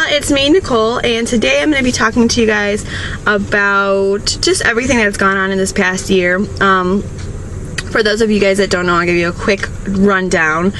it's me, Nicole, and today I'm going to be talking to you guys about just everything that's gone on in this past year. For those of you guys that don't know, I'll give you a quick rundown.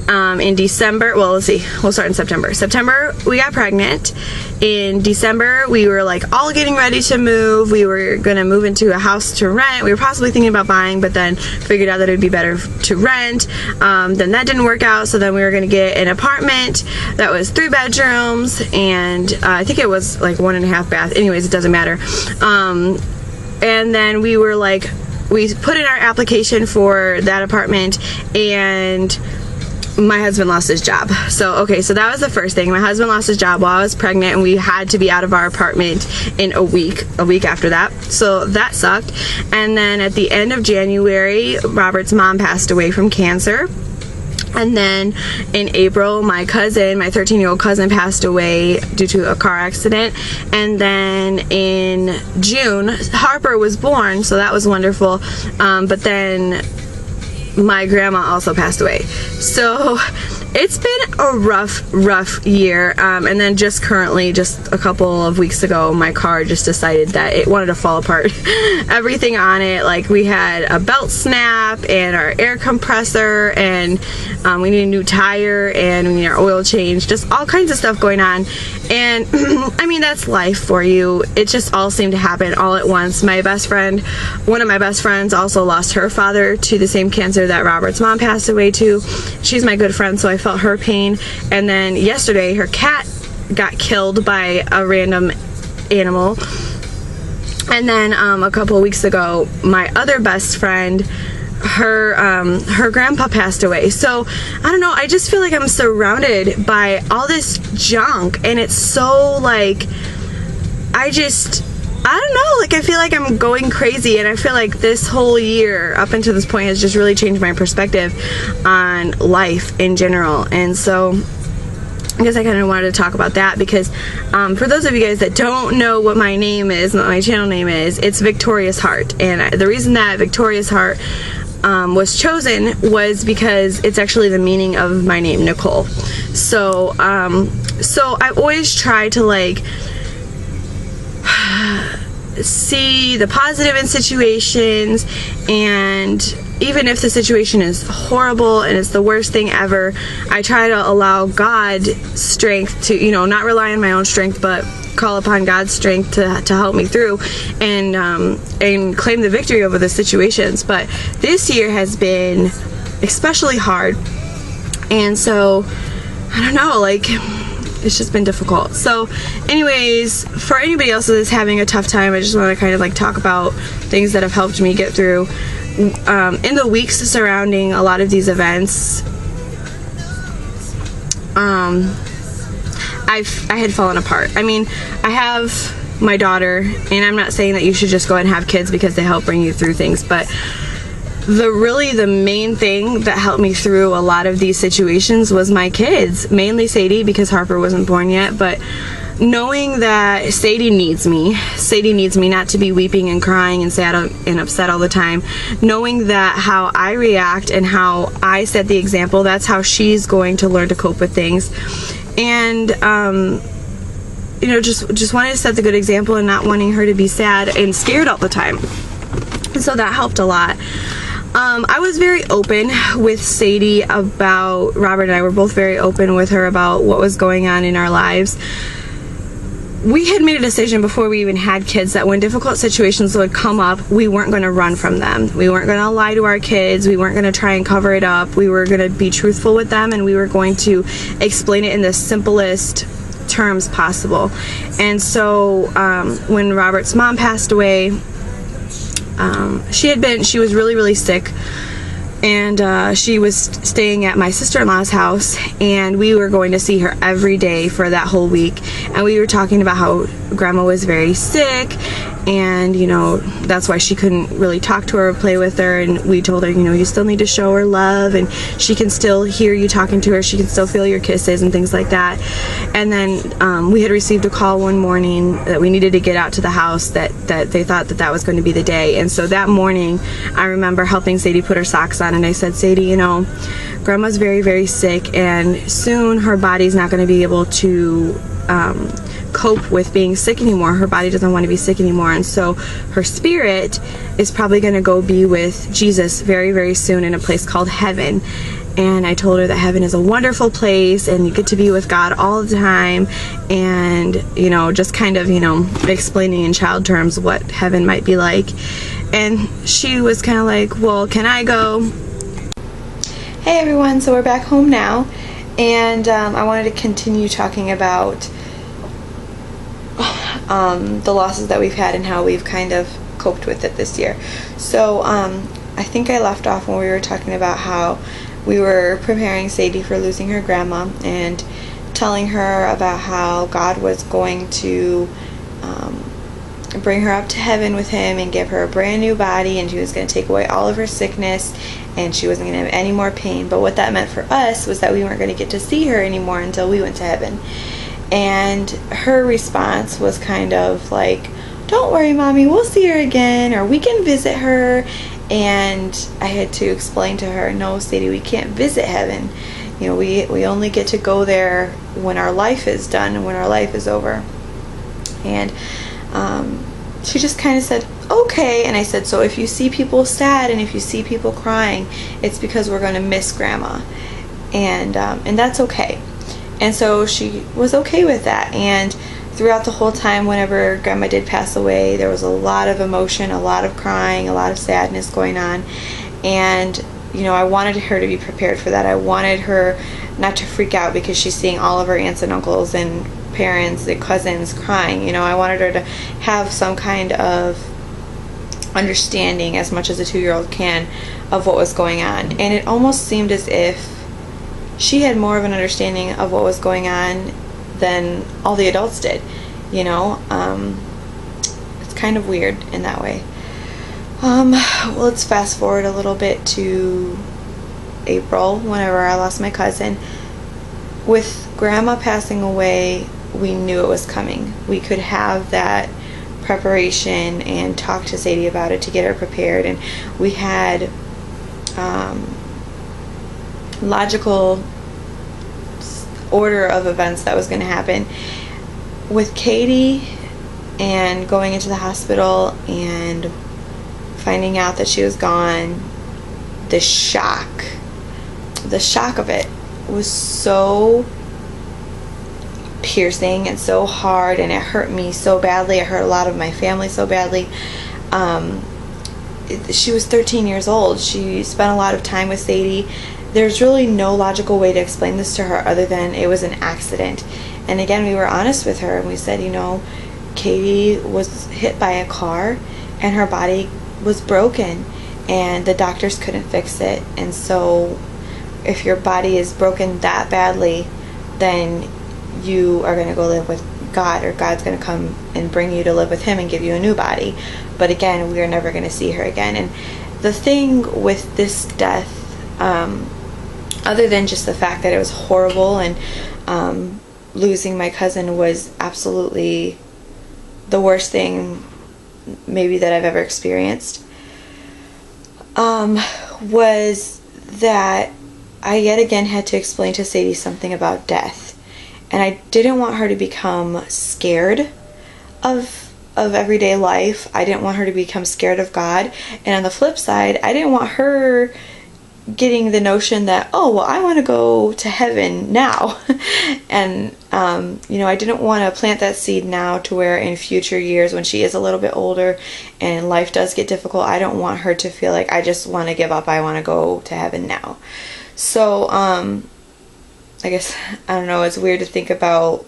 In December, well, let's see, we'll start in September. September, we got pregnant. In December, we were like all getting ready to move. We were gonna move into a house to rent. We were possibly thinking about buying, but then figured out that it would be better to rent. Then that didn't work out, so then we were gonna get an apartment that was 3 bedrooms, and I think it was like 1.5 bath. Anyways, it doesn't matter. And then we were like, we put in our application for that apartment, and my husband lost his job. So that was the first thing. My husband lost his job while I was pregnant, and we had to be out of our apartment in a week after that. So that sucked. And then at the end of January, Robert's mom passed away from cancer. And then in April, my 13-year-old cousin passed away due to a car accident. And then in June, Harper was born, so that was wonderful. But then my grandma also passed away. So it's been a rough year. And then just a couple of weeks ago, my car just decided that it wanted to fall apart. Everything on it, like we had a belt snap and our air compressor, and we need a new tire, and we need our oil change, just all kinds of stuff going on. And I mean, that's life for you. It just all seemed to happen all at once. One of my best friends also lost her father to the same cancer that Robert's mom passed away to. She's my good friend, so I felt her pain. And then yesterday, her cat got killed by a random animal. And then a couple of weeks ago, my other best friend, her grandpa passed away. So I don't know, I just feel like I'm surrounded by all this junk, and it's so like, I don't know, like I feel like I'm going crazy, and I feel like this whole year up until this point has just really changed my perspective on life in general. And so I guess I kind of wanted to talk about that because for those of you guys that don't know what my name is, what my channel name is, it's Victorious Heart. And the reason that Victorious Heart was chosen was because it's actually the meaning of my name, Nicole. So I always try to like see the positive in situations, and even if the situation is horrible and it's the worst thing ever, I try to allow God's strength to, you know, not rely on my own strength, but call upon God's strength to help me through and claim the victory over the situations. But this year has been especially hard, and so I don't know, like it's just been difficult. So anyways, for anybody else that's having a tough time, I just want to kind of like talk about things that have helped me get through. In the weeks surrounding a lot of these events, I had fallen apart. I mean, I have my daughter, and I'm not saying that you should just go and have kids because they help bring you through things, but the main thing that helped me through a lot of these situations was my kids, mainly Sadie because Harper wasn't born yet. But knowing that Sadie needs me not to be weeping and crying and sad and upset all the time, knowing that how I react and how I set the example, that's how she's going to learn to cope with things. And you know, just wanting to set the good example and not wanting her to be sad and scared all the time. And so that helped a lot. I was very open with Sadie about, Robert and I were both very open with her about what was going on in our lives. We had made a decision before we even had kids that when difficult situations would come up, we weren't going to run from them. We weren't going to lie to our kids. We weren't going to try and cover it up. We were going to be truthful with them, and we were going to explain it in the simplest terms possible. And so when Robert's mom passed away, she was really sick, and she was staying at my sister-in-law's house, and we were going to see her every day for that whole week. And we were talking about how grandma was very sick, and you know, that's why she couldn't really talk to her or play with her. And we told her, you know, you still need to show her love, and she can still hear you talking to her, she can still feel your kisses and things like that. And then we had received a call one morning that we needed to get out to the house, that they thought that was going to be the day. And so that morning, I remember helping Sadie put her socks on, and I said, Sadie, you know, Grandma's very, very sick, and soon her body's not going to be able to cope with being sick anymore. Her body doesn't want to be sick anymore, and so her spirit is probably going to go be with Jesus very, very soon in a place called heaven. And I told her that heaven is a wonderful place and you get to be with God all the time, and, you know, just kind of, you know, explaining in child terms what heaven might be like. And she was kind of like, well, can I go? Hey everyone, so we're back home now, and I wanted to continue talking about the losses that we've had and how we've kind of coped with it this year. So I think I left off when we were talking about how we were preparing Sadie for losing her grandma and telling her about how God was going to bring her up to heaven with him and give her a brand new body, and he was going to take away all of her sickness and she wasn't going to have any more pain. But what that meant for us was that we weren't going to get to see her anymore until we went to heaven. And her response was kind of like, don't worry, Mommy, we'll see her again, or we can visit her. And I had to explain to her, no, Sadie, we can't visit heaven. You know, we only get to go there when our life is done and when our life is over. And she just kind of said, okay. And I said, so if you see people sad and if you see people crying, it's because we're going to miss Grandma. And that's okay. And so she was okay with that. And throughout the whole time, whenever Grandma did pass away, there was a lot of emotion, a lot of crying, a lot of sadness going on. And, you know, I wanted her to be prepared for that. I wanted her not to freak out because she's seeing all of her aunts and uncles and parents and cousins crying. You know, I wanted her to have some kind of understanding, as much as a 2-year-old can, of what was going on. And it almost seemed as if she had more of an understanding of what was going on than all the adults did, you know. It's kind of weird in that way. Well, let's fast forward a little bit to April, whenever I lost my cousin. With Grandma passing away, we knew it was coming. We could have that preparation and talk to Sadie about it to get her prepared, and we had logical order of events that was going to happen. With Katie and going into the hospital and finding out that she was gone, the shock of it was so piercing and so hard, and it hurt me so badly. It hurt a lot of my family so badly. She was 13 years old. She spent a lot of time with Sadie. There's really no logical way to explain this to her other than it was an accident. And again, we were honest with her and we said, you know, Katie was hit by a car and her body was broken and the doctors couldn't fix it. And so if your body is broken that badly, then you are going to go live with God, or God's going to come and bring you to live with him and give you a new body. But again, we are never going to see her again. And the thing with this death, other than just the fact that it was horrible, and losing my cousin was absolutely the worst thing maybe that I've ever experienced, was that I yet again had to explain to Sadie something about death. And I didn't want her to become scared of everyday life. I didn't want her to become scared of God. And on the flip side, I didn't want her getting the notion that, oh, well, I want to go to heaven now. And, you know, I didn't want to plant that seed now to where in future years when she is a little bit older and life does get difficult, I don't want her to feel like I just want to give up. I want to go to heaven now. So, I guess, I don't know, it's weird to think about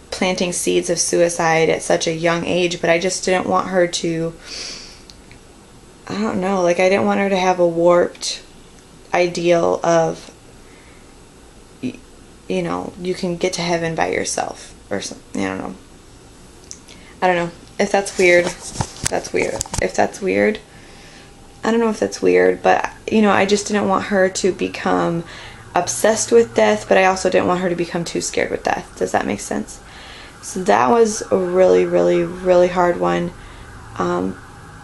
planting seeds of suicide at such a young age, but I just didn't want her to, I don't know, like I didn't want her to have a warped ideal of, you know, you can get to heaven by yourself or something. I don't know. If that's weird, that's weird. If that's weird, I don't know if that's weird, but, you know, I just didn't want her to become obsessed with death, but I also didn't want her to become too scared with death. Does that make sense? So that was a really, really, really hard one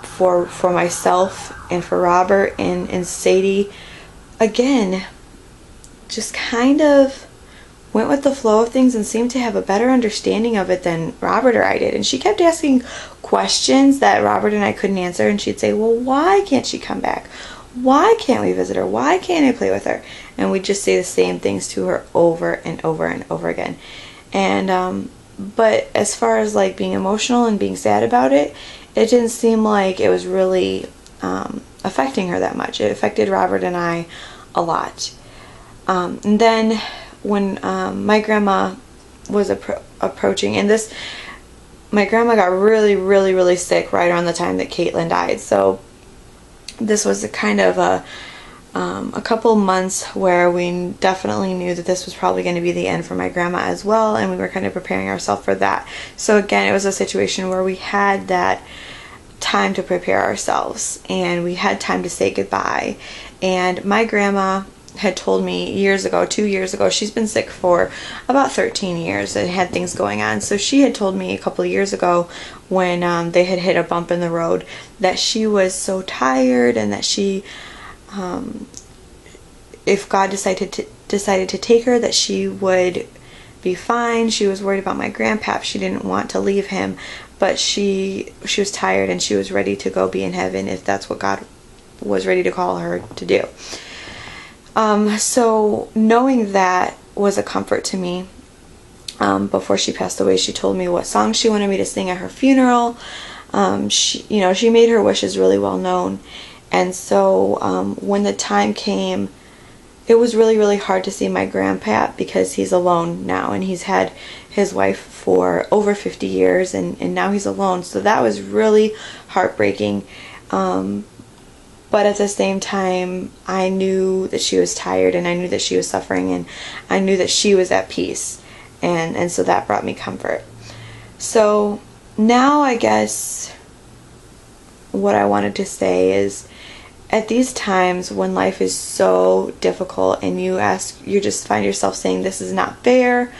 for myself and for Robert and Sadie. Again, just kind of went with the flow of things and seemed to have a better understanding of it than Robert or I did. And she kept asking questions that Robert and I couldn't answer, and she'd say, well, why can't she come back? Why can't we visit her? Why can't I play with her? And we'd just say the same things to her over and over and over again. And but as far as like being emotional and being sad about it, it didn't seem like it was really affecting her that much. It affected Robert and I a lot. And then when my grandma was approaching, and my grandma got really, really, really sick right around the time that Caitlin died. So this was a kind of a couple months where we definitely knew that this was probably going to be the end for my grandma as well, and we were kind of preparing ourselves for that. So again, it was a situation where we had that time to prepare ourselves, and we had time to say goodbye. And my grandma had told me years ago, 2 years ago, she's been sick for about 13 years and had things going on. So she had told me a couple of years ago when they had hit a bump in the road that she was so tired, and that she, if God decided to take her, that she would be fine. She was worried about my grandpap. She didn't want to leave him, but she was tired and she was ready to go be in heaven if that's what God was ready to call her to do. So knowing that was a comfort to me. Before she passed away, she told me what songs she wanted me to sing at her funeral. She made her wishes really well known. And so when the time came, it was really, really hard to see my grandpa because he's alone now, and he's had his wife for over 50 years, and now he's alone. So that was really heartbreaking. But at the same time, I knew that she was tired, and I knew that she was suffering, and I knew that she was at peace. And so that brought me comfort. So now I guess what I wanted to say is, at these times when life is so difficult and you just find yourself saying, this is not fair,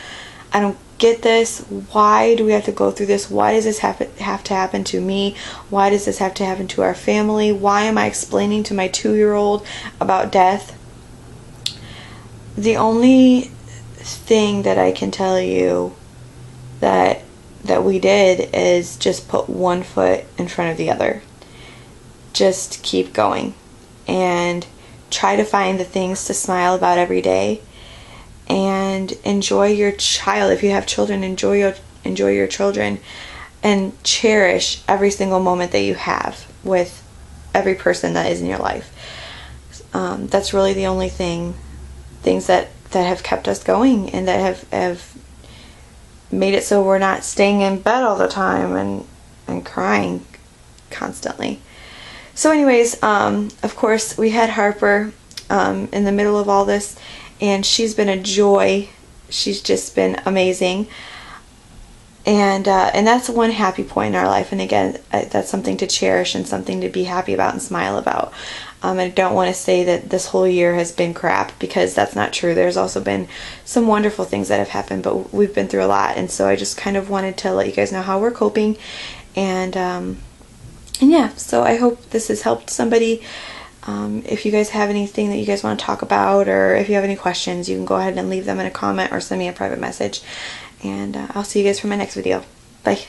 I don't get this, why do we have to go through this, why does this have to happen to me, why does this have to happen to our family, why am I explaining to my 2-year-old about death? The only thing that I can tell you that we did is just put one foot in front of the other. Just keep going and try to find the things to smile about every day, and enjoy your child. If you have children, enjoy your children, and cherish every single moment that you have with every person that is in your life. That's really the only things that have kept us going, and that have made it so we're not staying in bed all the time and crying constantly. So anyways, of course, we had Harper in the middle of all this, and she's been a joy. She's just been amazing. And that's one happy point in our life. And again, that's something to cherish and something to be happy about and smile about. I don't want to say that this whole year has been crap, because that's not true. There's also been some wonderful things that have happened, but we've been through a lot. And so I just kind of wanted to let you guys know how we're coping. And yeah, so I hope this has helped somebody. If you guys have anything that you guys want to talk about, or if you have any questions, you can go ahead and leave them in a comment or send me a private message. And I'll see you guys for my next video. Bye.